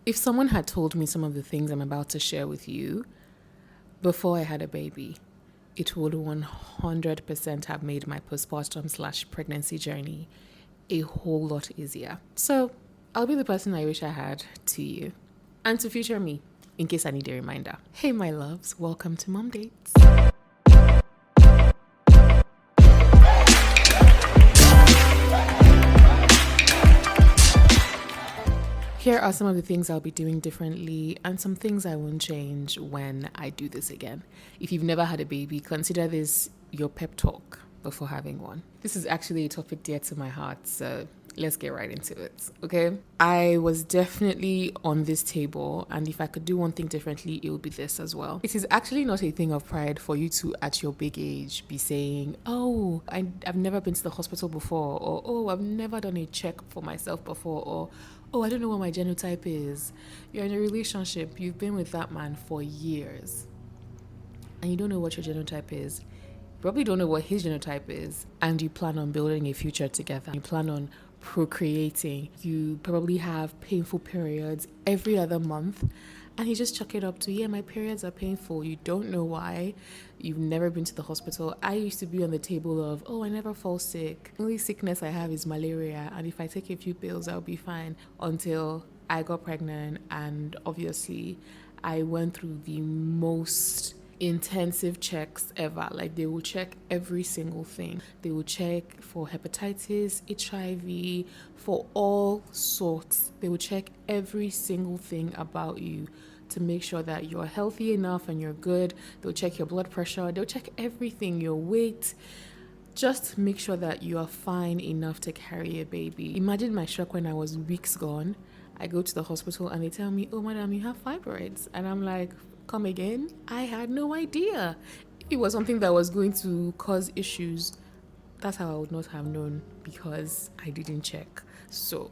If someone had told me some of the things I'm about to share with you before I had a baby, it would 100% have made my postpartum/pregnancy journey a whole lot easier. So I'll be the person I wish I had to you and to future me, in case I need a reminder. Hey, my loves, welcome to Momdates. Here are some of the things I'll be doing differently and some things I won't change when I do this again. If you've never had a baby, consider this your pep talk before having one. This is actually a topic dear to my heart, so let's get right into it, okay? I was definitely on this table, and if I could do one thing differently, it would be this as well. It is actually not a thing of pride for you to, at your big age, be saying, oh, I've never been to the hospital before, or oh, I've never done a check for myself before, or oh, I don't know what my genotype is. You're in a relationship, you've been with that man for years, and you don't know what your genotype is. You probably don't know what his genotype is, and you plan on building a future together. You plan on procreating. You probably have painful periods every other month, and you just chuck it up to, yeah, my periods are painful. You don't know why. You've never been to the hospital. I used to be on the table of, oh, I never fall sick. The only sickness I have is malaria, and if I take a few pills, I'll be fine. Until I got pregnant, and obviously I went through the most intensive checks ever. Like, they will check every single thing. They will check for hepatitis, HIV, for all sorts. They will check every single thing about you to make sure that you're healthy enough and you're good. They'll check your blood pressure. They'll check everything, your weight, just to make sure that you are fine enough to carry a baby. Imagine my shock when I was weeks gone. I go to the hospital and they tell me, oh, madam, you have fibroids. And I'm like, come again? I had no idea. It was something that was going to cause issues. That's how I would not have known, because I didn't check. So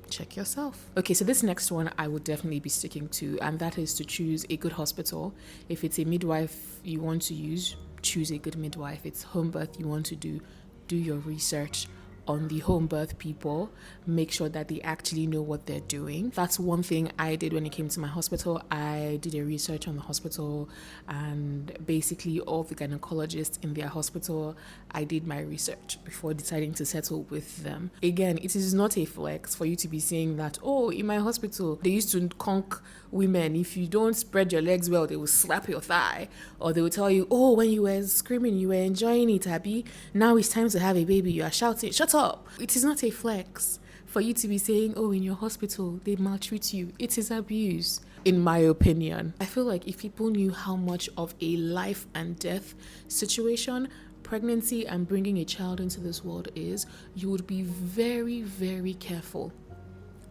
check yourself. Okay, so this next one I would definitely be sticking to, and that is to choose a good hospital. If it's a midwife you want to use, choose a good midwife. If it's home birth you want to do your research on the home birth people. Make sure that they actually know what they're doing. That's one thing I did when it came to my hospital. I did a research on the hospital, and basically all the gynecologists in their hospital, I did my research before deciding to settle with them. Again, it is not a flex for you to be saying that, oh, in my hospital they used to conk women. If you don't spread your legs well, they will slap your thigh, or they will tell you, oh, when you were screaming, you were enjoying it, Abby. Now it's time to have a baby, you are shouting. Shut up. It is not a flex for you to be saying, oh, in your hospital they maltreat you. It is abuse, in my opinion. I feel like if people knew how much of a life and death situation pregnancy and bringing a child into this world is, you would be very, very careful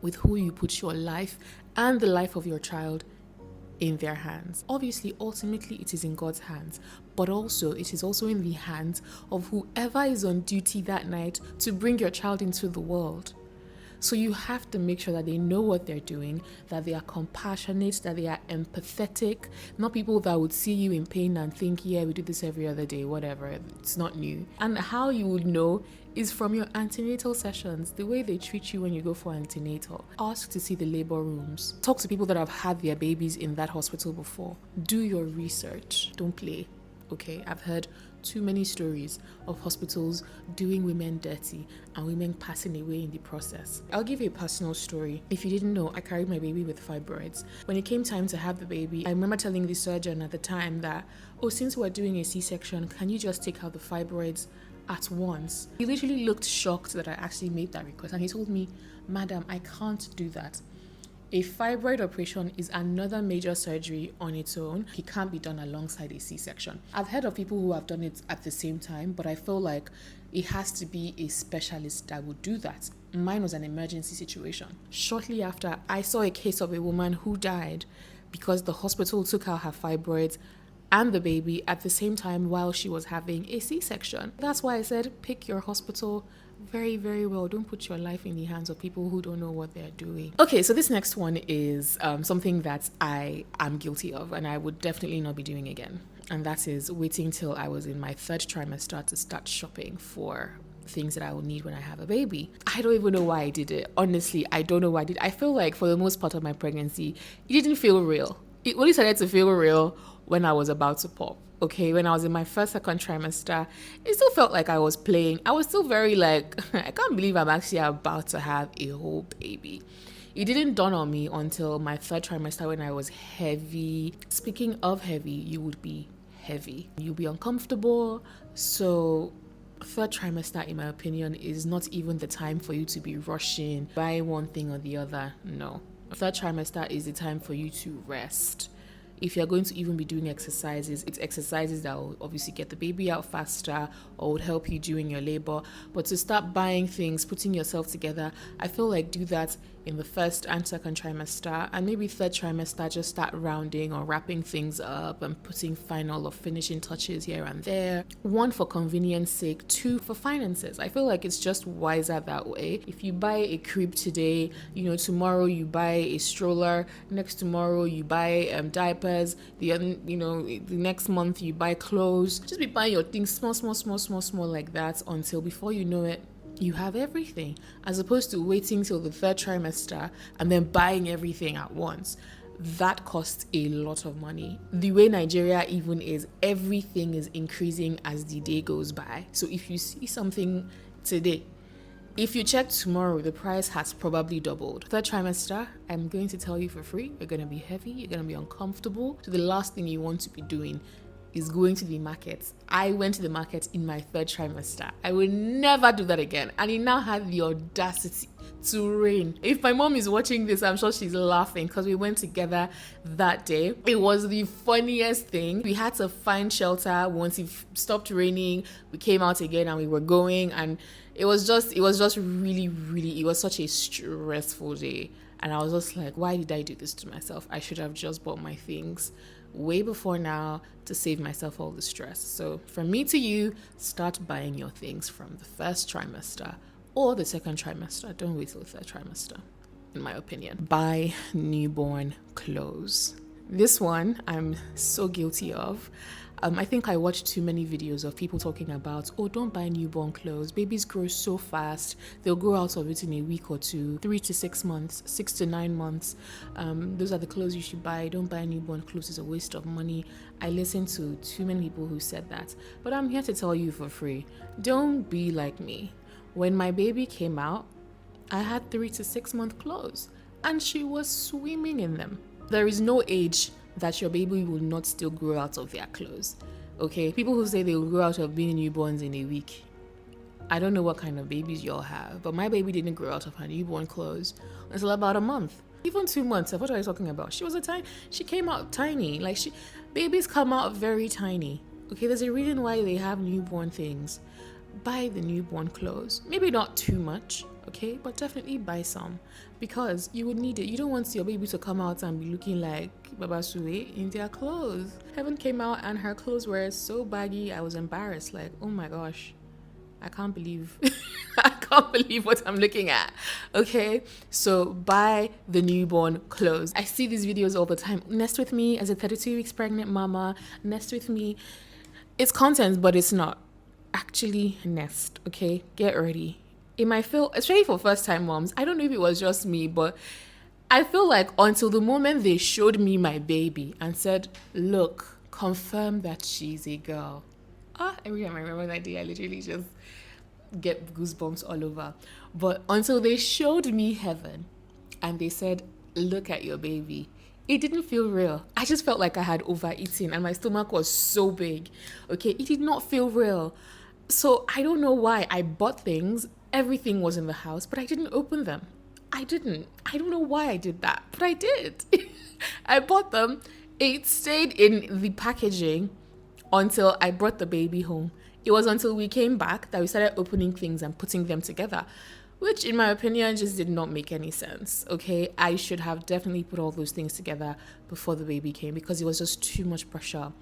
with who you put your life and the life of your child in their hands. Obviously, ultimately it is in God's hands, but also it is also in the hands of whoever is on duty that night to bring your child into the world. So you have to make sure that they know what they're doing, that they are compassionate, that they are empathetic, not people that would see you in pain and think, yeah, we do this every other day, whatever, it's not new. And how you would know is from your antenatal sessions, the way they treat you when you go for antenatal. Ask to see the labor rooms. Talk to people that have had their babies in that hospital before. Do your research. Don't play. Okay, I've heard too many stories of hospitals doing women dirty and women passing away in the process. I'll give you a personal story. If you didn't know, I carried my baby with fibroids. When it came time to have the baby, I remember telling the surgeon at the time that, oh, since we're doing a C-section, can you just take out the fibroids at once? He literally looked shocked that I actually made that request, and he told me, madam, I can't do that. A fibroid operation is another major surgery on its own. It can't be done alongside a C-section. I've heard of people who have done it at the same time, but I feel like it has to be a specialist that would do that. Mine was an emergency situation. Shortly after, I saw a case of a woman who died because the hospital took out her fibroids and the baby at the same time while she was having a C-section. That's why I said pick your hospital very, very well. Don't put your life in the hands of people who don't know what they're doing. Okay, so this next one is something that I am guilty of and I would definitely not be doing again. And that is waiting till I was in my third trimester to start shopping for things that I will need when I have a baby. I don't even know why I did it. Honestly, I don't know why I did. I feel like for the most part of my pregnancy, it didn't feel real. It only started to feel real when I was about to pop. Okay, when I was in my second trimester, it still felt like I was playing. I was still very like, I can't believe I'm actually about to have a whole baby. It didn't dawn on me until my third trimester when I was heavy. Speaking of heavy, you would be heavy. You'll be uncomfortable. So third trimester, in my opinion, is not even the time for you to be rushing, buying one thing or the other. No. Third trimester is the time for you to rest. If you're going to even be doing exercises, it's exercises that will obviously get the baby out faster or would help you during your labor. But to start buying things, putting yourself together, I feel like do that in the first and second trimester, and maybe third trimester, just start rounding or wrapping things up and putting final or finishing touches here and there. One, for convenience sake. Two, for finances. I feel like it's just wiser that way. If you buy a crib today, tomorrow you buy a stroller, next tomorrow you buy diapers, the next month you buy clothes. Just be buying your things small like that until before you know it, you have everything, as opposed to waiting till the third trimester and then buying everything at once. That costs a lot of money. The way Nigeria even is, everything is increasing as the day goes by. So if you see something today, if you check tomorrow, the price has probably doubled. Third trimester, I'm going to tell you for free, you're going to be heavy, you're going to be uncomfortable. So the last thing you want to be doing is going to the market. I went to the market in my third trimester. I will never do that again. And it now had the audacity to rain. If my mom is watching this, I'm sure she's laughing because we went together that day. It was the funniest thing. We had to find shelter. Once it stopped raining, we came out again and we were going, and it was just really, it was such a stressful day. And I was just like, why did I do this to myself? I should have just bought my things way before now to save myself all the stress. So from me to you, start buying your things from the first trimester or the second trimester. Don't wait till the third trimester, in my opinion. Buy newborn clothes. This one I'm so guilty of. I think I watched too many videos of people talking about, don't buy newborn clothes. Babies grow so fast. They'll grow out of it in a week or two, 3 to 6 months, 6 to 9 months. Those are the clothes you should buy. Don't buy newborn clothes. It's a waste of money. I listened to too many people who said that. But I'm here to tell you for free. Don't be like me. When my baby came out, I had 3 to 6 month clothes and she was swimming in them. There is no age that your baby will not still grow out of their clothes. Okay, people who say they will grow out of being newborns in a week, I don't know what kind of babies y'all have, but my baby didn't grow out of her newborn clothes until about a month, even 2 months. What are you talking about? She came out tiny. Babies come out very tiny. Okay, there's a reason why they have newborn things. Buy the newborn clothes. Maybe not too much, okay, but definitely buy some because you would need it. You don't want your baby to come out and be looking like Baba Sue in their clothes. Heaven came out and her clothes were so baggy, I was embarrassed. Like, oh my gosh, I can't believe what I'm looking at. Okay, so buy the newborn clothes. I see these videos all the time. Nest with me as a 32 weeks pregnant mama. Nest with me. It's content, but it's not actually nest. Okay, get ready. It might feel, especially for first time moms, I don't know if it was just me, but I feel like until the moment they showed me my baby and said, look, confirm that she's a girl. Every time I remember that day, I literally just get goosebumps all over. But until they showed me Heaven and they said, look at your baby, it didn't feel real. I just felt like I had overeaten and my stomach was so big. Okay, it did not feel real. So I don't know why I bought things. Everything was in the house, but I didn't open them. I don't know why I did that, but I did. I bought them. It stayed in the packaging until I brought the baby home. It was until we came back that we started opening things and putting them together, which in my opinion just did not make any sense. Okay, I should have definitely put all those things together before the baby came because it was just too much pressure,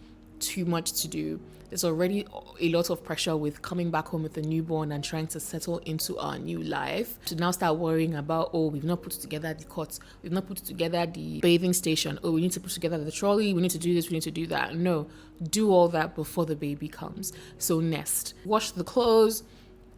too much to do. There's already a lot of pressure with coming back home with a newborn and trying to settle into our new life. To now start worrying about, we've not put together the cots, we've not put together the bathing station, we need to put together the trolley, we need to do this, we need to do that. No, do all that before the baby comes. So nest, wash the clothes,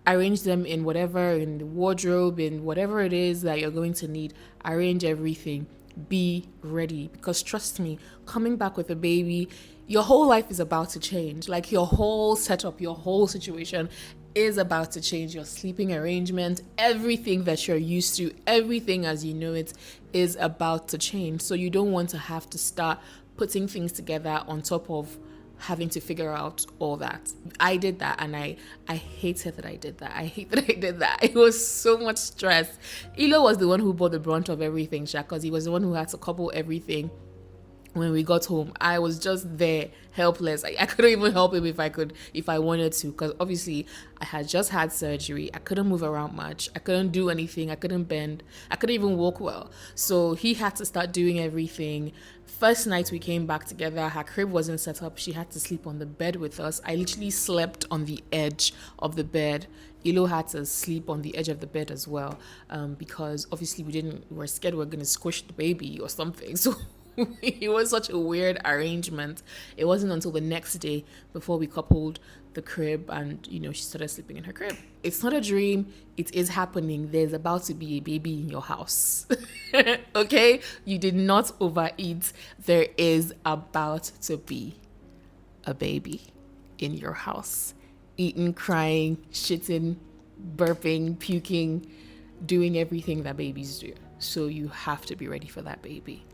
Arrange them in whatever, in the wardrobe, in whatever it is that you're going to need. Arrange everything. Be ready, because trust me, coming back with a baby, your whole life is about to change. Like your whole setup, your whole situation is about to change. Your sleeping arrangement, everything that you're used to, everything as you know it is about to change. So you don't want to have to start putting things together on top of having to figure out all that. I did that, and I hated that I did that. I hate that I did that. It was so much stress. Elo was the one who bore the brunt of everything, because he was the one who had to couple everything. When we got home, I was just there, helpless. I couldn't even help him if I wanted to, because obviously I had just had surgery. I couldn't move around much. I couldn't do anything. I couldn't bend. I couldn't even walk well. So he had to start doing everything. First night we came back together, her crib wasn't set up. She had to sleep on the bed with us. I literally slept on the edge of the bed. Ilo had to sleep on the edge of the bed as well, because obviously we were scared we were going to squish the baby or something. So it was such a weird arrangement. It wasn't until the next day before we coupled the crib and, she started sleeping in her crib. It's not a dream. It is happening. There's about to be a baby in your house. Okay? You did not overeat. There is about to be a baby in your house. Eating, crying, shitting, burping, puking, doing everything that babies do. So you have to be ready for that baby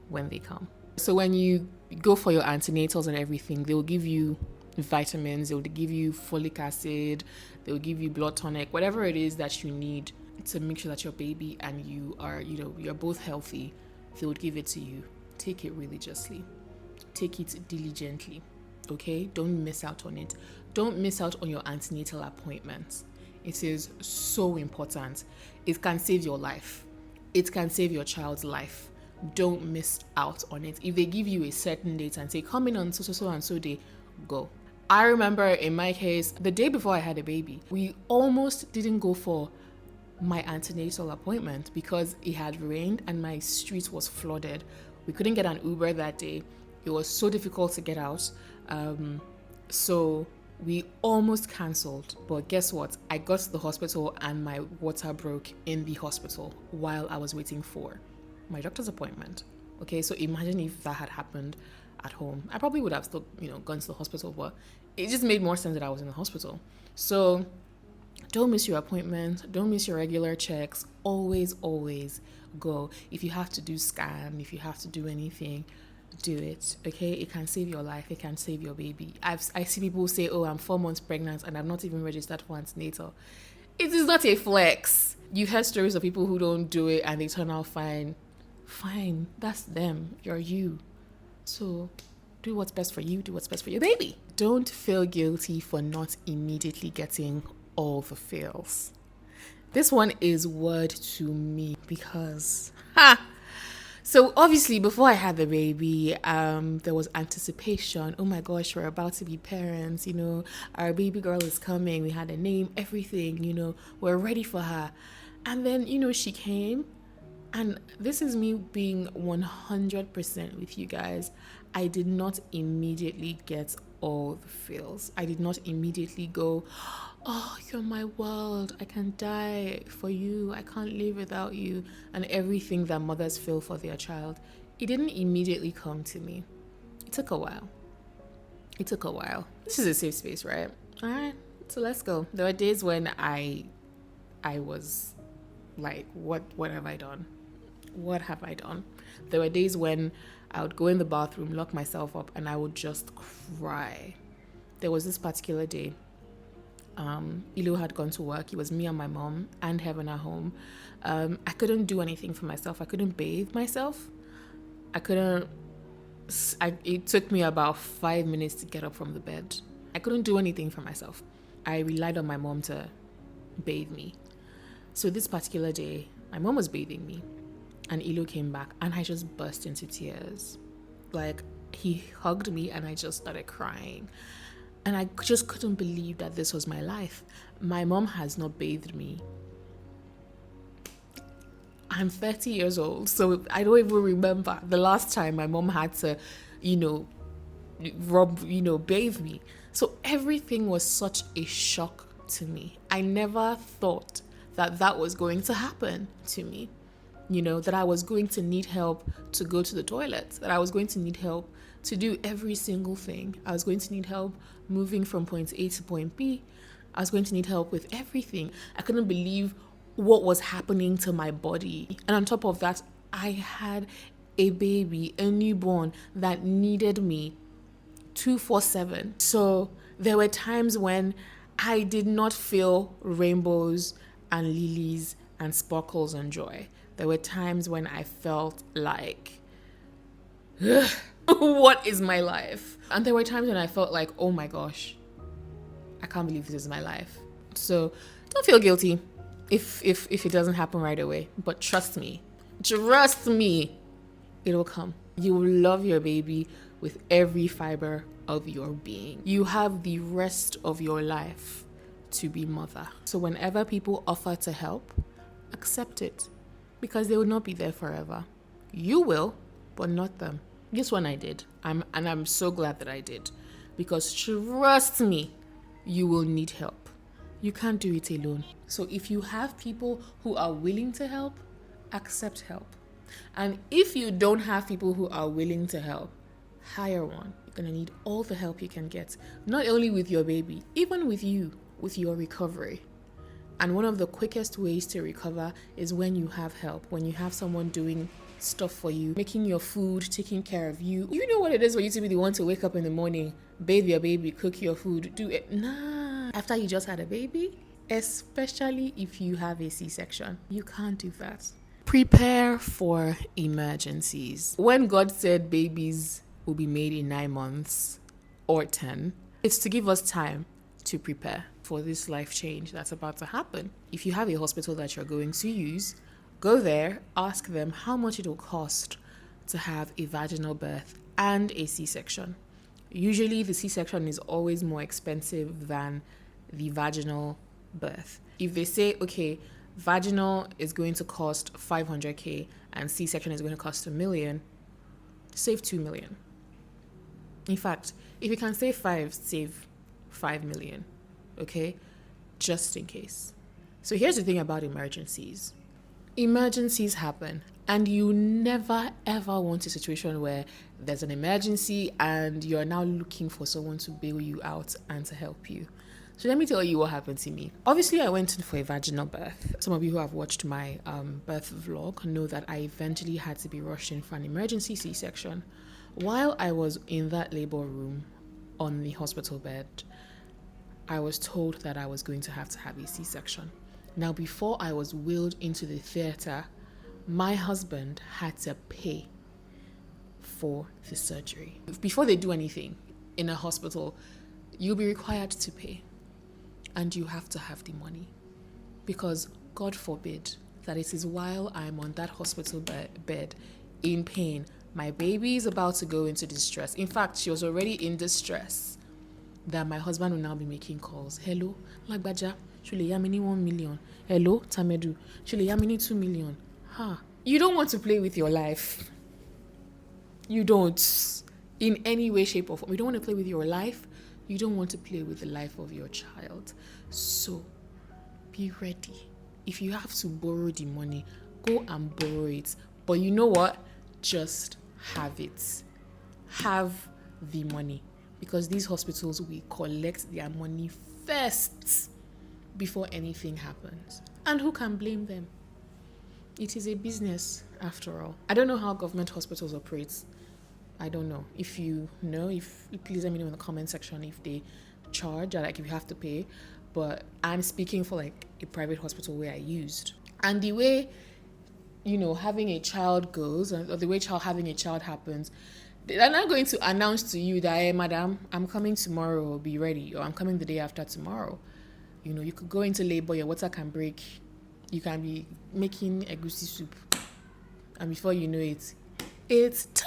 when they come. So when you go for your antenatals and everything, they will give you vitamins, they will give you folic acid, they will give you blood tonic, whatever it is that you need to make sure that your baby and you are, you're both healthy. They would give it to you. Take it religiously. Take it diligently. Okay? Don't miss out on it. Don't miss out on your antenatal appointments. It is so important. It can save your life. It can save your child's life. Don't miss out on it. If they give you a certain date and say, come in on so and so day, go. I remember in my case, the day before I had a baby, we almost didn't go for my antenatal appointment because it had rained and my street was flooded. We couldn't get an Uber that day. It was so difficult to get out. So we almost cancelled. But guess what? I got to the hospital and my water broke in the hospital while I was waiting for my doctor's appointment. Okay, so imagine if that had happened at home. I probably would have still, gone to the hospital, but it just made more sense that I was in the hospital. So don't miss your appointment. Don't miss your regular checks. Always, always go. If you have to do scan, if you have to do anything, do it. Okay, it can save your life. It can save your baby. I see people say, oh, I'm 4 months pregnant and I'm not even registered for antenatal. It is not a flex. You've heard stories of people who don't do it and they turn out fine. Fine, that's them. You're you. So do what's best for you. Do what's best for your baby. Don't feel guilty for not immediately getting all the feels. This one is word to me because so obviously before I had the baby, there was anticipation. Oh my gosh, we're about to be parents, our baby girl is coming. We had a name, everything, we're ready for her. And then, she came. And this is me being 100% with you guys. I did not immediately get all the feels. I did not immediately go, oh, you're my world. I can die for you. I can't live without you. And everything that mothers feel for their child. It didn't immediately come to me. It took a while. This is a safe space, right? All right, so let's go. There were days when I was like, what have I done? What have I done? There were days when I would go in the bathroom, lock myself up, and I would just cry. There was this particular day. Ilu had gone to work. It was me and my mom and Heaven at home. I couldn't do anything for myself. I couldn't bathe myself. It took me about 5 minutes to get up from the bed. I couldn't do anything for myself. I relied on my mom to bathe me. So this particular day, my mom was bathing me. And Ilo came back and I just burst into tears. Like, he hugged me and I just started crying. And I just couldn't believe that this was my life. My mom has not bathed me. I'm 30 years old, so I don't even remember the last time my mom had to, bathe me. So everything was such a shock to me. I never thought that that was going to happen to me. That I was going to need help to go to the toilet, that I was going to need help to do every single thing. I was going to need help moving from point A to point B. I was going to need help with everything. I couldn't believe what was happening to my body. And on top of that, I had a baby, a newborn that needed me 24/7. So there were times when I did not feel rainbows and lilies and sparkles and joy. There were times when I felt like, what is my life? And there were times when I felt like, oh my gosh, I can't believe this is my life. So don't feel guilty if it doesn't happen right away. But trust me, it'll come. You will love your baby with every fiber of your being. You have the rest of your life to be mother. So whenever people offer to help, accept it, because they will not be there forever. You will, but not them. This one I did. I'm so glad that I did, because trust me, you will need help. You can't do it alone. So if you have people who are willing to help, accept help. And if you don't have people who are willing to help, hire one. You're going to need all the help you can get, not only with your baby, even with you, with your recovery. And one of the quickest ways to recover is when you have help, when you have someone doing stuff for you, making your food, taking care of you. You know what it is for you to be the one to wake up in the morning, bathe your baby, cook your food, do it. Nah. After you just had a baby, especially if you have a C-section, you can't do that. Prepare for emergencies. When God said babies will be made in 9 months or 10, it's to give us time to prepare for this life change that's about to happen. If you have a hospital that you're going to use, go there, ask them how much it will cost to have a vaginal birth and a C-section. Usually the C-section is always more expensive than the vaginal birth. If they say, okay, vaginal is going to cost 500K and C-section is going to cost $1 million, save 2 million. In fact, if you can save 5, save 5 million, okay? Just in case. So here's the thing about emergencies. Emergencies happen, and you never ever want a situation where there's an emergency and you're now looking for someone to bail you out and to help you. So let me tell you what happened to me. Obviously, I went in for a vaginal birth. Some of you who have watched my birth vlog know that I eventually had to be rushed in for an emergency C-section. While I was in that labor room on the hospital bed, I was told that I was going to have a C-section. Now, before I was wheeled into the theater, my husband had to pay for the surgery. Before they do anything in a hospital, you'll be required to pay. And you have to have the money. Because God forbid that it is while I'm on that hospital bed in pain, my baby is about to go into distress. In fact, she was already in distress, that my husband will now be making calls. Hello, Lagbaja, Shule Yamini 1 million. Hello, Tamedu, Shule Yamini 2 million. You don't want to play with your life. You don't. In any way, shape, or form. You don't want to play with your life. You don't want to play with the life of your child. So, be ready. If you have to borrow the money, go and borrow it. But you know what? Just have it. Have the money. Because these hospitals will collect their money first before anything happens. And who can blame them? It is a business, after all. I don't know how government hospitals operate. I don't know. If you know, please let me know in the comment section if they charge or if you have to pay. But I'm speaking for a private hospital where I used. And the way, having a child goes, or the way having a child happens, they're not going to announce to you that, hey, madam, I'm coming tomorrow, be ready, or I'm coming the day after tomorrow. You could go into labor, your water can break, you can be making egusi soup, and before you know it, it's time!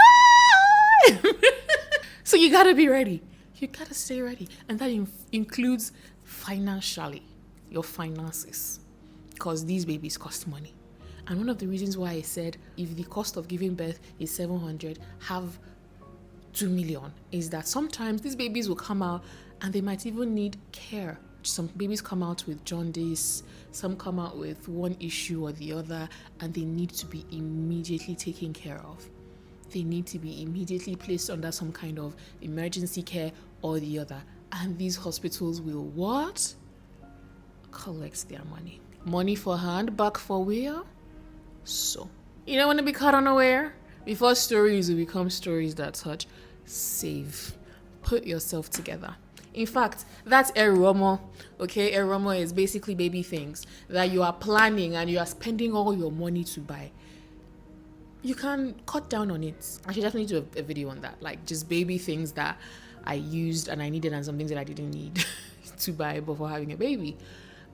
So you gotta be ready. You gotta stay ready. And that includes financially, your finances, because these babies cost money. And one of the reasons why I said if the cost of giving birth is 700, have 2 million, is that sometimes these babies will come out and they might even need care. Some babies come out with jaundice, some come out with one issue or the other, and they need to be immediately taken care of. They need to be immediately placed under some kind of emergency care or the other. And these hospitals will what? Collect their money. Money for hand, back for wheel. So, you don't want to be caught unaware? Before stories will become stories that touch, save. Put yourself together. In fact, that's Eromo. Okay, Eromo is basically baby things that you are planning and you are spending all your money to buy. You can cut down on it. I should definitely do a video on that. Like just baby things that I used and I needed and some things that I didn't need to buy before having a baby.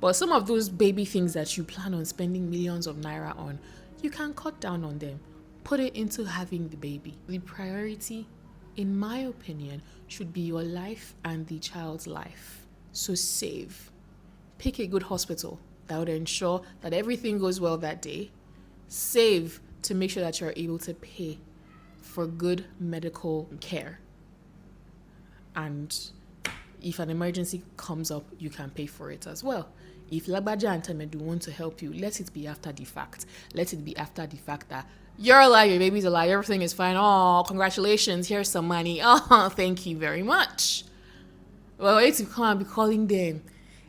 But some of those baby things that you plan on spending millions of naira on, you can cut down on them. Put it into having the baby. The priority, in my opinion, should be your life and the child's life. So save. Pick a good hospital that would ensure that everything goes well that day. Save to make sure that you're able to pay for good medical care. And if an emergency comes up, you can pay for it as well. If Lagbaja and Temedu want to help you, let it be after the fact. Let it be after the fact that you're alive, your baby's alive, everything is fine. Oh, congratulations, here's some money. Oh, thank you very much. Well, wait to come and be calling them.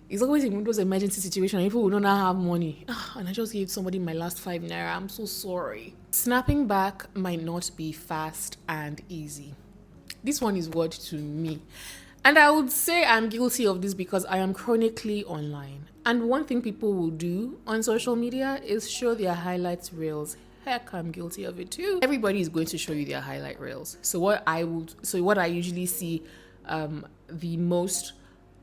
It's always in those emergency situations, people will not have money. Oh, and I just gave somebody my last 5 naira. I'm so sorry. Snapping back might not be fast and easy. This one is word to me. And I would say I'm guilty of this because I am chronically online. And one thing people will do on social media is show their highlights reels. Heck, I'm guilty of it too. Everybody is going to show you their highlight reels. So what I usually see the most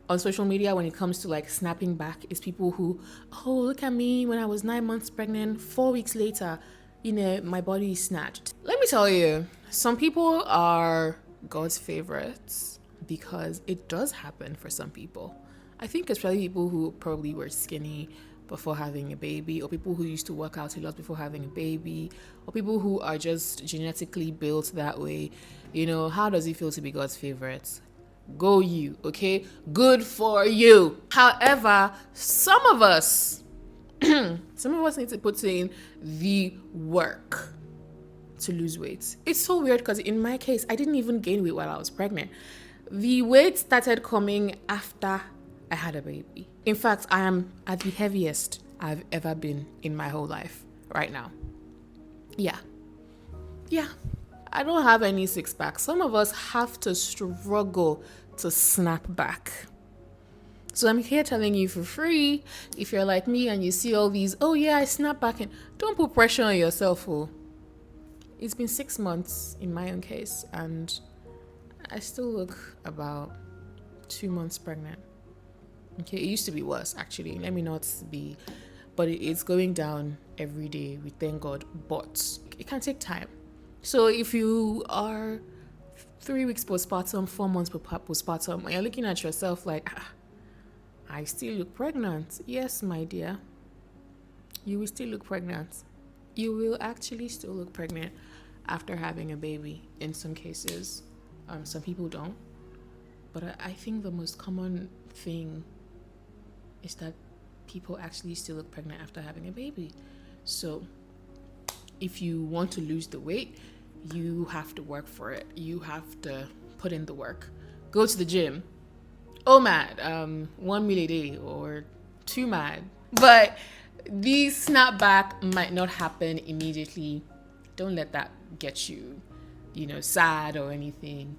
on social media when it comes to like snapping back is people who, oh, look at me when I was 9 months pregnant, 4 weeks later, my body is snatched. Let me tell you, some people are God's favorites because it does happen for some people. I think especially people who probably were skinny before having a baby, or people who used to work out a lot before having a baby, or people who are just genetically built that way. How does it feel to be God's favorites? Go you, okay? Good for you. However, some of us need to put in the work to lose weight. It's so weird because in my case, I didn't even gain weight while I was pregnant. The weight started coming after I had a baby. In fact, I am at the heaviest I've ever been in my whole life right now. Yeah. I don't have any six pack. Some of us have to struggle to snap back. So I'm here telling you for free, if you're like me and you see all these, oh yeah, I snap back, and don't put pressure on yourself. It's been 6 months in my own case, and I still look about 2 months pregnant. Okay, it used to be worse, actually. Let me not be, but it's going down every day. We thank God, but it can take time. So if you are 3 weeks postpartum, 4 months postpartum, and you're looking at yourself like, I still look pregnant. Yes, my dear, you will still look pregnant. You will actually still look pregnant after having a baby in some cases. Some people don't. But I think the most common thing is that people actually still look pregnant after having a baby. So if you want to lose the weight, you have to work for it. You have to put in the work. Go to the gym. Oh, mad. 1 meal a day or 2 mad. But the snapback might not happen immediately. Don't let that get you, sad or anything.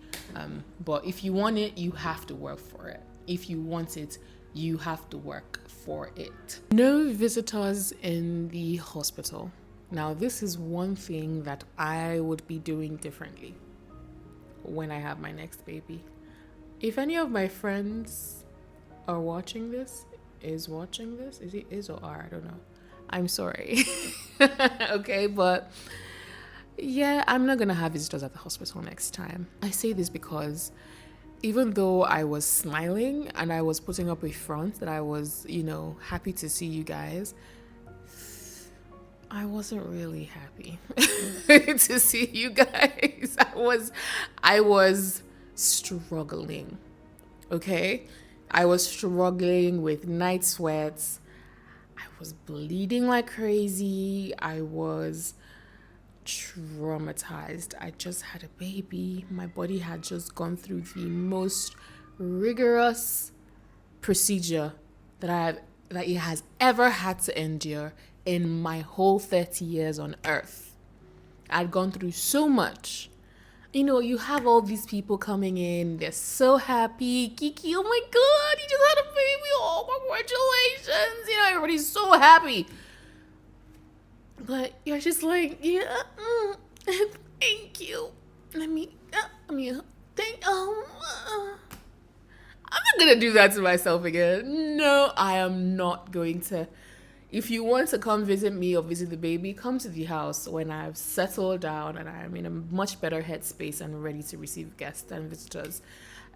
But if you want it, you have to work for it. If you want it, you have to work for it. No visitors in the hospital. Now, this is one thing that I would be doing differently when I have my next baby. If any of my friends are watching this, is it is or are? I don't know. I'm sorry. Okay, but yeah, I'm not going to have visitors at the hospital next time. I say this because even though I was smiling and I was putting up a front that I was, happy to see you guys, I wasn't really happy to see you guys. I was struggling. Okay? I was struggling with night sweats. I was bleeding like crazy. I was traumatized. I just had a baby. My body had just gone through the most rigorous procedure that it has ever had to endure in my whole 30 years on earth. I'd gone through so much. You know, you have all these people coming in, they're so happy. Kiki, oh my god, you just had a baby. Oh, congratulations. You know, everybody's so happy. But you're just like, yeah, thank you. I'm not gonna do that to myself again. No, I am not going to. If you want to come visit me or visit the baby, come to the house when I've settled down and I'm in a much better headspace and ready to receive guests and visitors.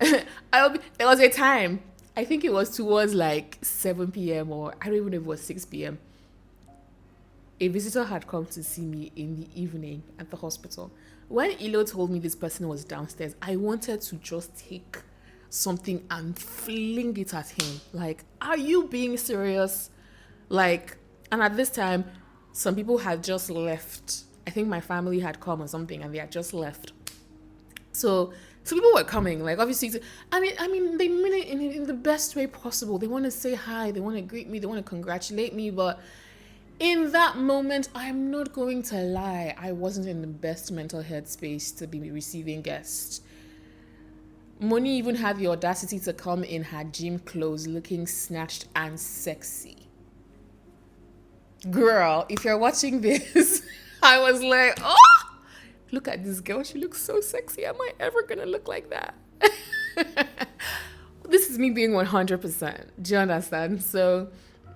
There was a time, I think it was towards like 7 p.m. or I don't even know if it was 6 p.m. A visitor had come to see me in the evening at the hospital. When Ilo told me this person was downstairs, I wanted to just take something and fling it at him. Like, are you being serious? Like, and at this time, some people had just left. I think my family had come or something, and they had just left. So people were coming. Like, obviously, I mean, they mean it in the best way possible. They want to say hi. They want to greet me. They want to congratulate me. But in that moment, I'm not going to lie. I wasn't in the best mental headspace to be receiving guests. Moni even had the audacity to come in her gym clothes looking snatched and sexy. Girl, if you're watching this, I was like, oh, look at this girl. She looks so sexy. Am I ever going to look like that? This is me being 100%. Do you understand? So,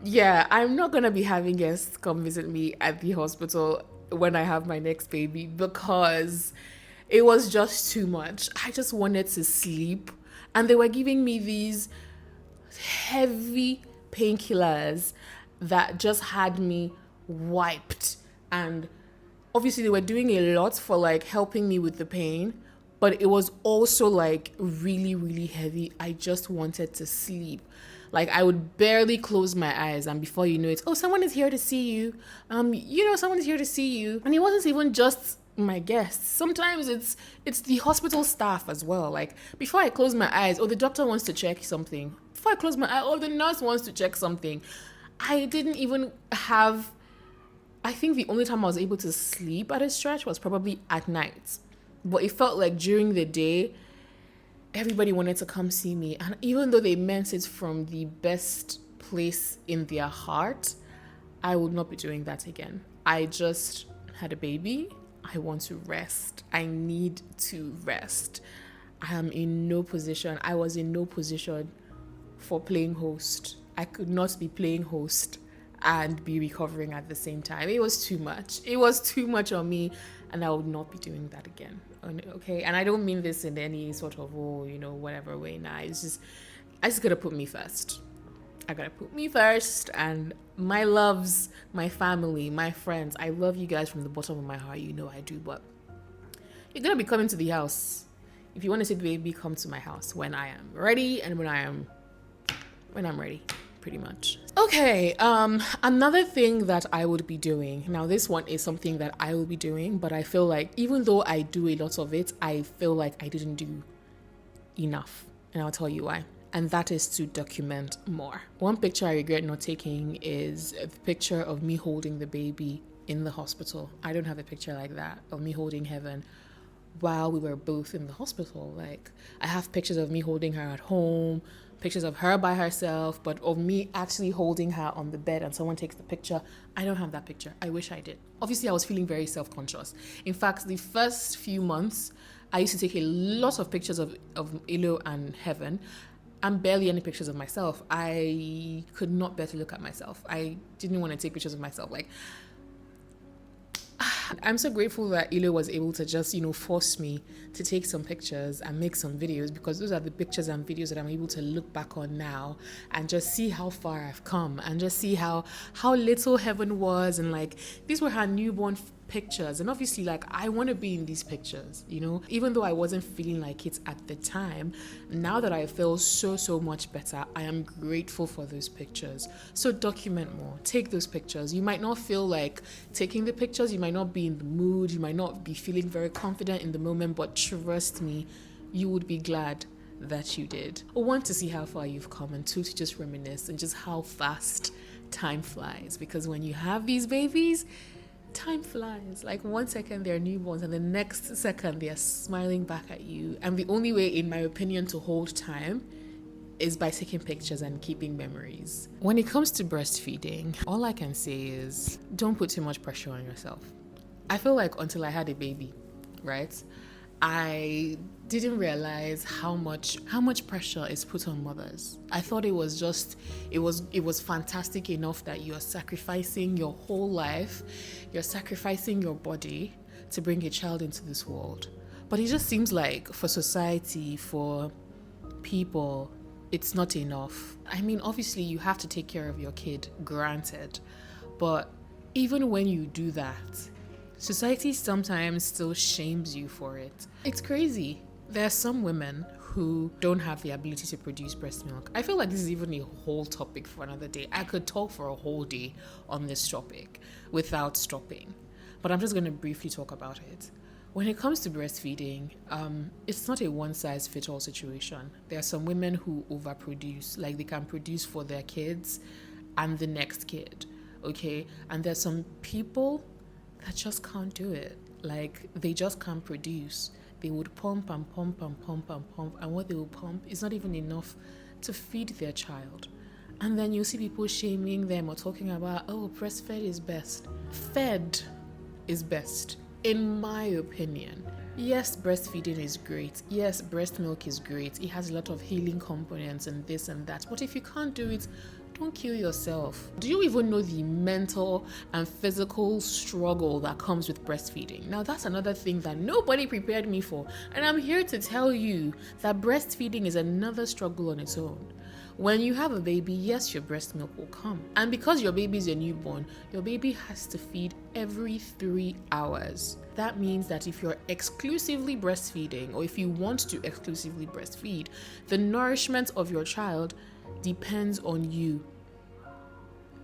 yeah, I'm not going to be having guests come visit me at the hospital when I have my next baby because it was just too much. I just wanted to sleep. And they were giving me these heavy painkillers that just had me wiped. And obviously they were doing a lot for like helping me with the pain, but it was also like really, really heavy. I just wanted to sleep. Like I would barely close my eyes, and before you know it, oh, someone is here to see you. Someone is here to see you. And it wasn't even just my guests. Sometimes it's the hospital staff as well. Like before I close my eyes, the doctor wants to check something. Before I close my eye, the nurse wants to check something. I didn't even have, I think the only time I was able to sleep at a stretch was probably at night. But it felt like during the day, everybody wanted to come see me. And even though they meant it from the best place in their heart, I would not be doing that again. I just had a baby. I want to rest. I need to rest. I was in no position for playing host. I could not be playing host and be recovering at the same time. It was too much. It was too much on me, and I would not be doing that again. Okay? And I don't mean this in any sort of, whatever way. Nah, I just gotta put me first. I gotta put me first, and my loves, my family, my friends. I love you guys from the bottom of my heart. You know I do, but you're gonna be coming to the house. If you want to see the baby, come to my house when I am ready and when I'm ready. Pretty much. Okay, another thing that I would be doing. Now, this one is something that I will be doing, but I feel like even though I do a lot of it, I feel like I didn't do enough. And I'll tell you why. And that is to document more. One picture I regret not taking is the picture of me holding the baby in the hospital. I don't have a picture like that of me holding Heaven while we were both in the hospital. Like, I have pictures of me holding her at home, pictures of her by herself, but of me actually holding her on the bed and someone takes the picture. I don't have that picture. I wish I did. Obviously, I was feeling very self-conscious. In fact, the first few months, I used to take a lot of pictures of Ilo and Heaven and barely any pictures of myself. I could not bear to look at myself. I didn't want to take pictures of myself. Like, I'm so grateful that Ilo was able to just, force me to take some pictures and make some videos, because those are the pictures and videos that I'm able to look back on now and just see how far I've come and just see how little Heaven was. And like, these were her newborn pictures, and obviously like I want to be in these pictures, you know, even though I wasn't feeling like it at the time. Now that I feel so much better, I am grateful for those pictures. So document more, take those pictures. You might not feel like taking the pictures, you might not be in the mood, you might not be feeling very confident in the moment, but trust me, you would be glad that you did. One, to see how far you've come, and two, to just reminisce and just how fast time flies. Because when you have these babies, time flies. Like 1 second they're newborns and the next second they're smiling back at you. And the only way, in my opinion, to hold time is by taking pictures and keeping memories. When it comes to breastfeeding, all I can say is don't put too much pressure on yourself. I feel like until I had a baby, right, I didn't realize how much pressure is put on mothers. I thought it was fantastic enough that you're sacrificing your whole life, you're sacrificing your body to bring a child into this world. But it just seems like for society, for people, it's not enough. I mean, obviously you have to take care of your kid, granted. But even when you do that, society sometimes still shames you for it. It's crazy. There are some women who don't have the ability to produce breast milk. I feel like this is even a whole topic for another day. I could talk for a whole day on this topic without stopping, but I'm just going to briefly talk about it. When it comes to breastfeeding, it's not a one-size-fits-all situation. There are some women who overproduce, like they can produce for their kids and the next kid, okay? And there's some people that just can't do it. Like, they just can't produce. They would pump and pump and pump and pump, and what they will pump is not even enough to feed their child. And then you'll see people shaming them or talking about, oh, breastfed is best. Fed is best, in my opinion. Yes, breastfeeding is great. Yes, breast milk is great. It has a lot of healing components and this and that. But if you can't do it, don't kill yourself. Do you even know the mental and physical struggle that comes with breastfeeding? Now, that's another thing that nobody prepared me for. And I'm here to tell you that breastfeeding is another struggle on its own. When you have a baby, yes, your breast milk will come. And because your baby is a newborn, your baby has to feed every 3 hours. That means that if you're exclusively breastfeeding, or if you want to exclusively breastfeed, the nourishment of your child depends on you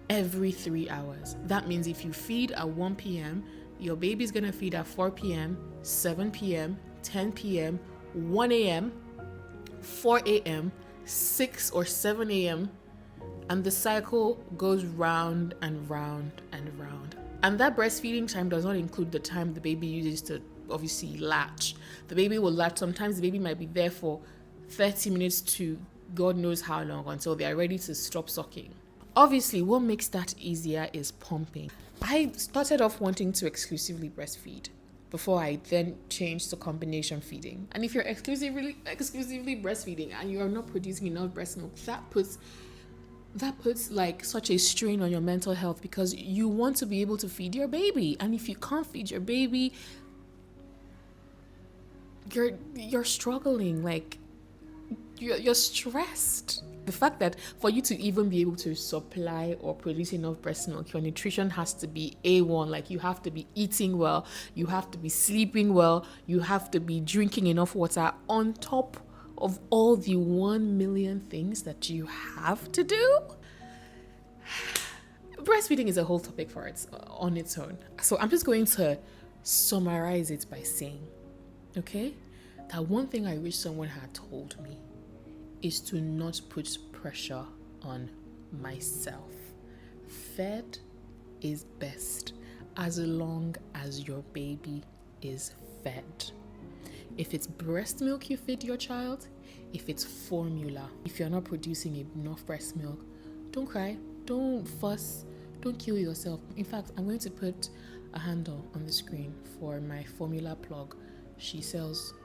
every 3 hours. That means if you feed at 1 p.m., your baby's gonna feed at 4 p.m., 7 p.m., 10 p.m., 1 a.m., 4 a.m., 6 or 7 a.m., and the cycle goes round and round and round. And that breastfeeding time does not include the time the baby uses to obviously latch. The baby will latch. Sometimes the baby might be there for 30 minutes to God knows how long until they are ready to stop sucking. Obviously, what makes that easier is pumping. I started off wanting to exclusively breastfeed before I then changed to combination feeding. And if you're exclusively breastfeeding and you're not producing enough breast milk, that puts like such a strain on your mental health, because you want to be able to feed your baby. And if you can't feed your baby, you're struggling, like you're stressed. The fact that for you to even be able to supply or produce enough breast milk, your nutrition has to be A1. Like, you have to be eating well, you have to be sleeping well, you have to be drinking enough water on top of all the 1 million things that you have to do. Breastfeeding is a whole topic on its own. So I'm just going to summarize it by saying, okay, that one thing I wish someone had told me is to not put pressure on myself. Fed is best as long as your baby is fed. If it's breast milk you feed your child, if it's formula, if you're not producing enough breast milk, don't cry, don't fuss, don't kill yourself. In fact, I'm going to put a handle on the screen for my formula plug. She sells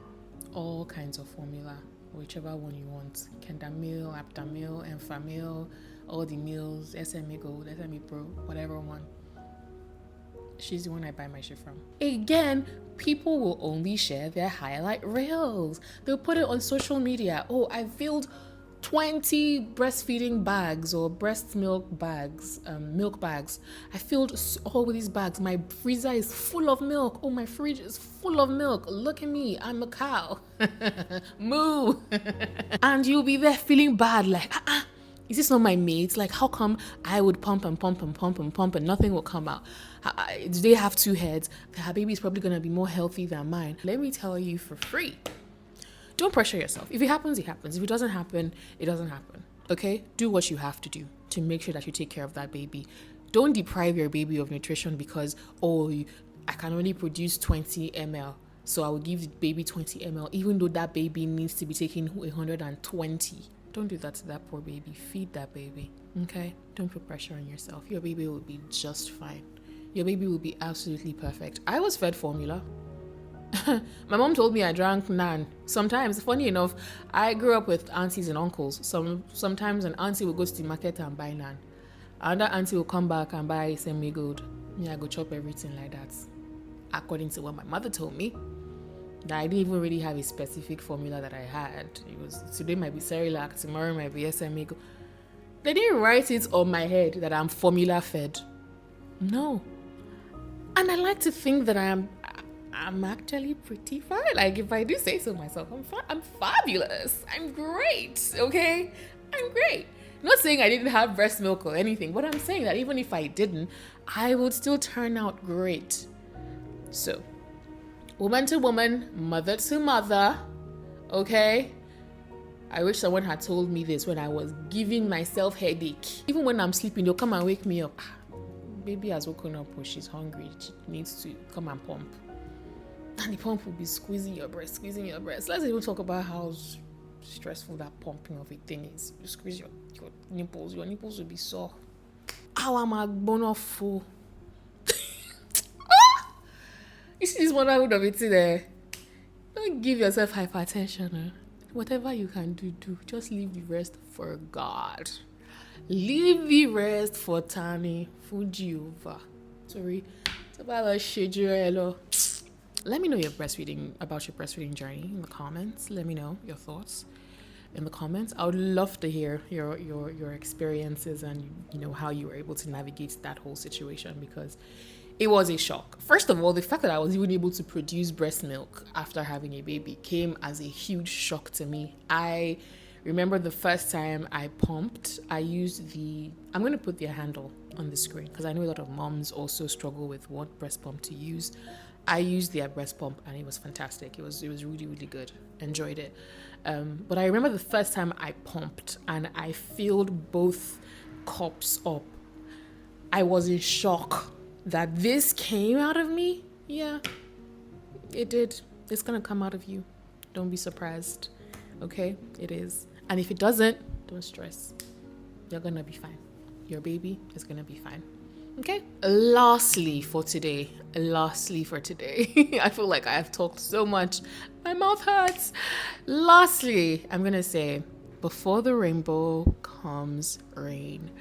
all kinds of formula, whichever one you want. Kendamil, Aptamil, Enfamil, all the meals, SMA Gold, SMA Pro, whatever one. She's the one I buy my shit from. Again, people will only share their highlight reels. They'll put it on social media. Oh, I filled 20 breastfeeding bags or breast milk bags, I filled all of these bags. My freezer is full of milk. Oh, my fridge is full of milk. Look at me, I'm a cow. Moo. And you'll be there feeling bad, like, is this not my mate? Like, how come I would pump and pump and pump and pump and nothing will come out? Do they have two heads? Her baby is probably going to be more healthy than mine. Let me tell you for free. Don't pressure yourself. If it happens, it happens. If it doesn't happen, it doesn't happen. Okay? Do what you have to do to make sure that you take care of that baby. Don't deprive your baby of nutrition because, I can only produce 20 ml. So I will give the baby 20 ml, even though that baby needs to be taking 120. Don't do that to that poor baby. Feed that baby. Okay? Don't put pressure on yourself. Your baby will be just fine. Your baby will be absolutely perfect. I was fed formula. My mom told me I drank nan. Sometimes, funny enough, I grew up with aunties and uncles. Sometimes an auntie will go to the market and buy nan. Another auntie will come back and buy semi-gold. Me, I go chop everything like that. According to what my mother told me, that I didn't even really have a specific formula that I had. It was, today might be Cerelac, tomorrow might be semi-gold. They didn't write it on my head that I'm formula fed. No. And I like to think that I'm actually pretty fine. Like, if I do say so myself, I'm fabulous. I'm great, okay? I'm great. Not saying I didn't have breast milk or anything, but I'm saying that even if I didn't, I would still turn out great. So, woman to woman, mother to mother, okay? I wish someone had told me this when I was giving myself headache. Even when I'm sleeping, they'll come and wake me up. Baby has woken up, or she's hungry. She needs to come and pump. And the pump will be squeezing your breast. Let's even talk about how stressful that pumping of a thing is. You squeeze your nipples will be sore. How am I born full? You see this motherhood of it there. Don't give yourself hypertension. Whatever you can do. Just leave the rest for God. Leave the rest for Tani, for Jehovah. Sorry. It's about a schedule. Let me know about your breastfeeding journey in the comments. Let me know your thoughts in the comments. I would love to hear your experiences and how you were able to navigate that whole situation, because it was a shock. First of all, the fact that I was even able to produce breast milk after having a baby came as a huge shock to me. I remember the first time I pumped, I used I'm going to put their handle on the screen because I know a lot of moms also struggle with what breast pump to use. I used their breast pump and it was fantastic. It was really, really good. Enjoyed it. But I remember the first time I pumped and I filled both cups up. I was in shock that this came out of me. Yeah, it did. It's going to come out of you. Don't be surprised. Okay? It is. And if it doesn't, don't stress. You're going to be fine. Your baby is going to be fine. Okay? Lastly for today, I feel like I have talked so much. My mouth hurts. Lastly, I'm going to say, before the rainbow comes rain.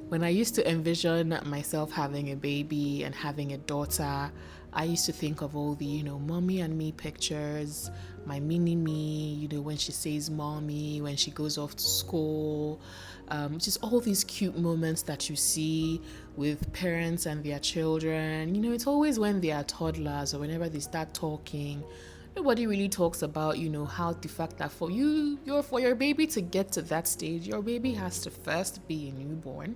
When I used to envision myself having a baby and having a daughter, I used to think of all the, mommy and me pictures, my mini me, when she says mommy, when she goes off to school, just all these cute moments that you see with parents and their children. It's always when they are toddlers or whenever they start talking. Nobody really talks about, how the fact that for your baby to get to that stage, your baby has to first be a newborn.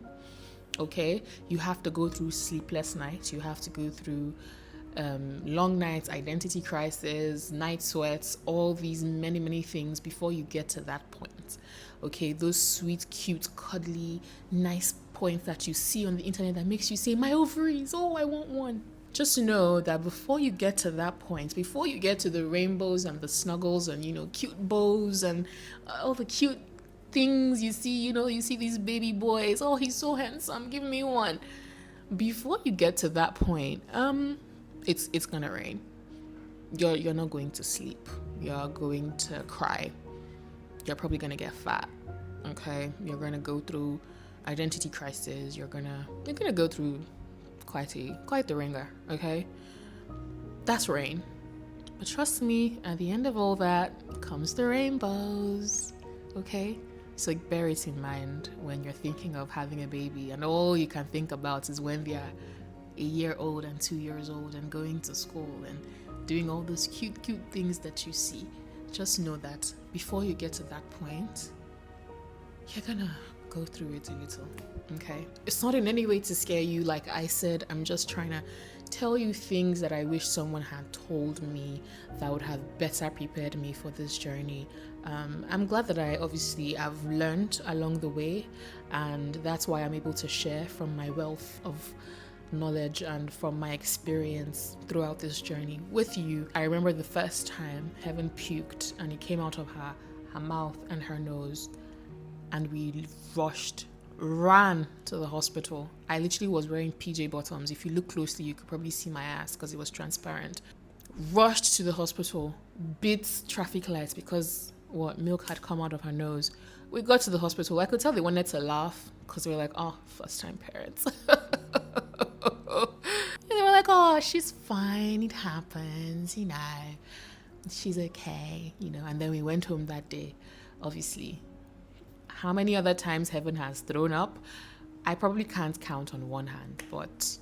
Okay? You have to go through sleepless nights. You have to go through long nights, identity crisis, night sweats, all these many things before you get to that point. Okay, those sweet, cute, cuddly, nice points that you see on the internet that makes you say, my ovaries, oh, I want one. Just know that before you get to that point, before you get to the rainbows and the snuggles and, cute bows and all the cute things you see, you see these baby boys, oh, he's so handsome, give me one. Before you get to that point, it's gonna rain. You're not going to sleep. You're going to cry. You're probably gonna get fat. Okay, you're gonna go through identity crisis. You're gonna go through quite the ringer. Okay, that's rain. But trust me, at the end of all that comes the rainbows. Okay, So like, bear it in mind when you're thinking of having a baby, and all you can think about is when they're a year old and 2 years old and going to school and doing all those cute things that you see. Just know that before you get to that point, you're gonna go through it a little, okay? It's not in any way to scare you. Like I said, I'm just trying to tell you things that I wish someone had told me that would have better prepared me for this journey. I'm glad that I've learned along the way, and that's why I'm able to share from my wealth of knowledge and from my experience throughout this journey with you. I remember the first time Heaven puked and it came out of her mouth and her nose, and we ran to the hospital. I literally was wearing PJ bottoms. If you look closely, you could probably see my ass because it was transparent. Rushed to the hospital, beat traffic lights because milk had come out of her nose. We got to the hospital. I could tell they wanted to laugh because they were like, oh, first time parents. They were like, oh, she's fine, it happens, she's okay, and then we went home that day. Obviously, how many other times Heaven has thrown up, I probably can't count on one hand, but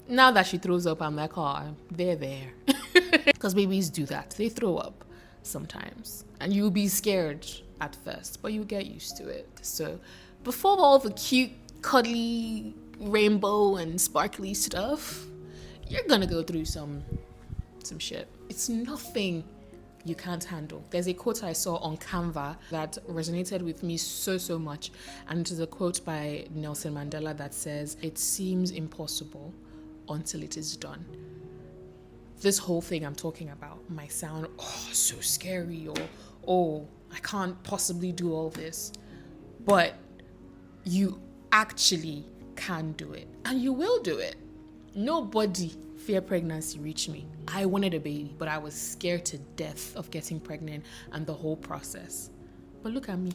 now that she throws up, I'm like, oh, they're there. Because babies do that, they throw up sometimes, and you'll be scared at first, but you get used to it. So before all the cute, cuddly, rainbow and sparkly stuff, you're gonna go through some shit. It's nothing you can't handle. There's a quote I saw on Canva that resonated with me so much, and it is a quote by Nelson Mandela that says, it seems impossible until it is done. This whole thing I'm talking about might sound so scary, or I can't possibly do all this, but you actually can do it, and you will do it. Nobody fear pregnancy reached me. I wanted a baby, but I was scared to death of getting pregnant and the whole process. But look at me,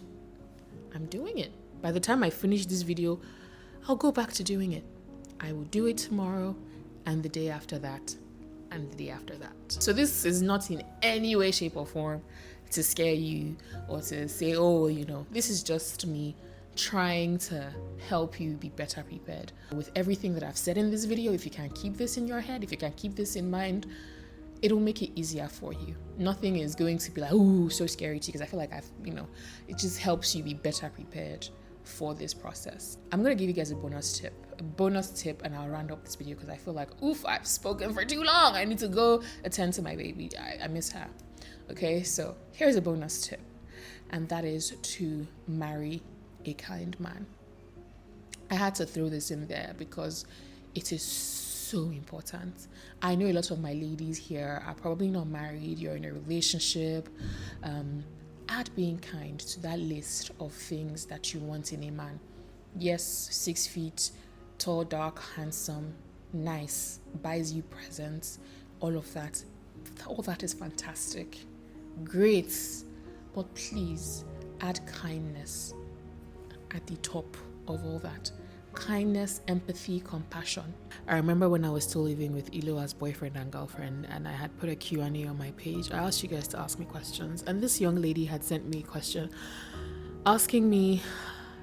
I'm doing it. By the time I finish this video, I'll go back to doing it. I will do it tomorrow, and the day after that, and the day after that. So this is not in any way, shape, or form to scare you or to say, this is just me trying to help you be better prepared. With everything that I've said in this video, if you can keep this in your head, if you can keep this in mind, it'll make it easier for you. Nothing is going to be like, so scary to you, because I feel like it just helps you be better prepared for this process. I'm going to give you guys a bonus tip, and I'll round up this video because I feel like, I've spoken for too long. I need to go attend to my baby. I miss her. Okay, so here's a bonus tip, and that is to marry a kind man. I had to throw this in there because it is so important. I know a lot of my ladies here are probably not married, you're in a relationship. Add being kind to that list of things that you want in a man. Yes, 6 feet, tall, dark, handsome, nice, buys you presents, all of that. All that is fantastic. Great. But please add kindness at the top of all that. Kindness, empathy, compassion. I remember when I was still living with Ilo as boyfriend and girlfriend, and I had put a Q&A on my page. I asked you guys to ask me questions, and this young lady had sent me a question asking me,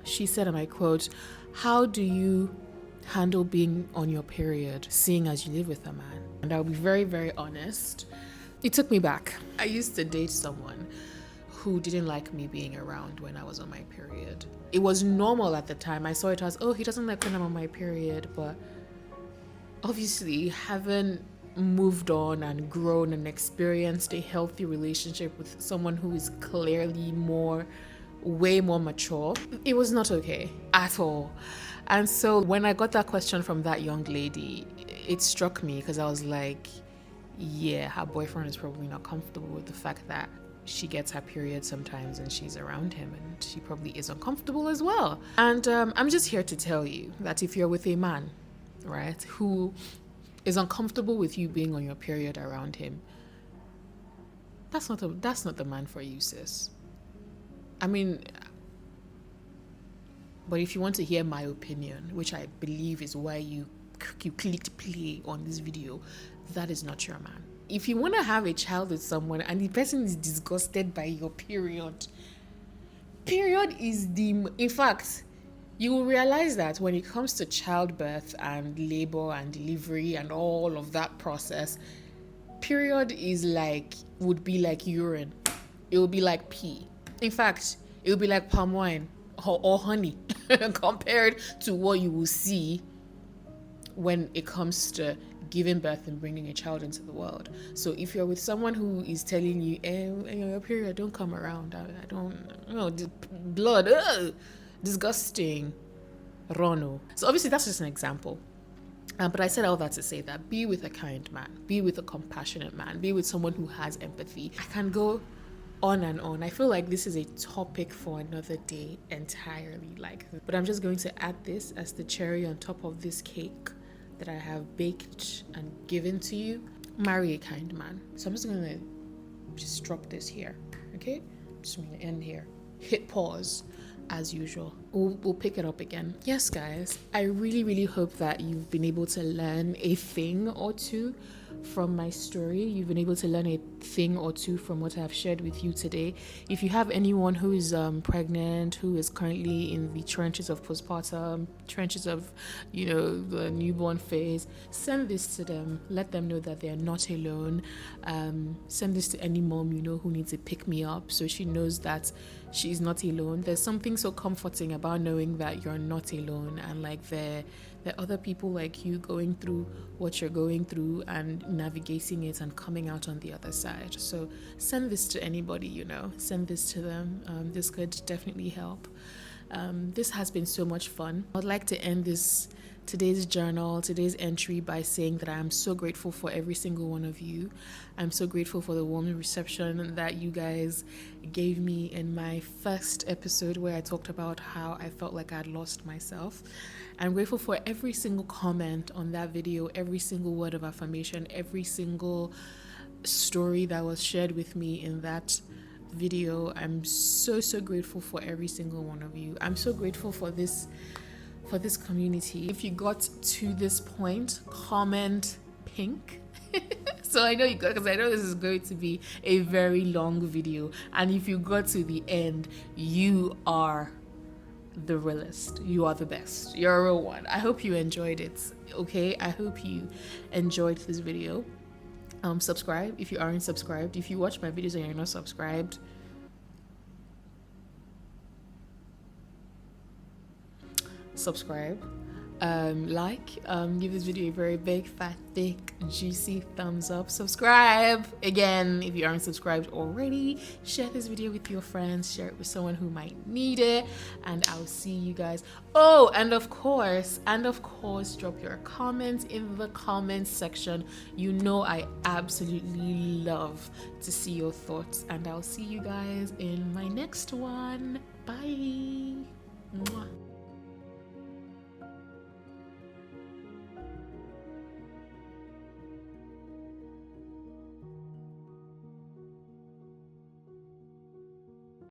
she said, and I quote, how do you handle being on your period, seeing as you live with a man? And I'll be very, very honest. It took me back. I used to date someone who didn't like me being around when I was on my period. It was normal at the time. I saw it as, he doesn't like when I'm on my period. But obviously, having moved on and grown and experienced a healthy relationship with someone who is clearly way more mature, it was not okay at all. And so when I got that question from that young lady, it struck me because I was like, yeah, her boyfriend is probably not comfortable with the fact that she gets her period sometimes and she's around him, and she probably is uncomfortable as well. And I'm just here to tell you that if you're with a man, right, who is uncomfortable with you being on your period around him, that's not the man for you, sis. I mean, but if you want to hear my opinion, which I believe is why you clicked play on this video, that is not your man. If you want to have a child with someone and the person is disgusted by your period, Period is in fact, you will realize that when it comes to childbirth and labor and delivery and all of that process, period would be like urine. It would be like pee. In fact, it would be like palm wine or honey compared to what you will see when it comes to giving birth and bringing a child into the world. So if you're with someone who is telling you, your period don't come around, I don't, blood, disgusting, Rono. So obviously that's just an example. But I said all that to say that be with a kind man, be with a compassionate man, be with someone who has empathy. I can go on and on. I feel like this is a topic for another day entirely, but I'm just going to add this as the cherry on top of this cake that I have baked and given to you. Marry a kind man. So I'm just going to just drop this here, okay? Just going to end here. Hit pause as usual. We'll pick it up again. Yes, guys, I really, really hope that you've been able to learn a thing or two from my story. You've been able to learn a thing or two from what I've shared with you today. If you have anyone who is pregnant, who is currently in the trenches of postpartum, trenches of, the newborn phase, send this to them. Let them know that they are not alone. Send this to any mom who needs a pick me up, so she knows that she's not alone. There's something so comforting about knowing that you're not alone, and there are other people like you going through what you're going through and navigating it and coming out on the other side. So send this to anybody, send this to them. This could definitely help. This has been so much fun. I'd like to end today's entry by saying that I am so grateful for every single one of you. I'm so grateful for the warm reception that you guys gave me in my first episode where I talked about how I felt like I had lost myself. I'm grateful for every single comment on that video, every single word of affirmation, every single story that was shared with me in that video. I'm so grateful for every single one of you. I'm so grateful for this community. If you got to this point, comment pink. So I know you got, because I know this is going to be a very long video, and if you got to the end, you are the realest. You are the best. You're a real one. I hope you enjoyed it. Okay, I hope you enjoyed this video. Subscribe if you aren't subscribed. If you watch my videos and you're not subscribed, subscribe. Give this video a very big, fat, thick, juicy thumbs up. Subscribe again if you aren't subscribed already. Share this video with your friends. Share it with someone who might need it. And I'll see you guys. Oh, and of course, drop your comments in the comments section. I absolutely love to see your thoughts. And I'll see you guys in my next one. Bye. Mwah.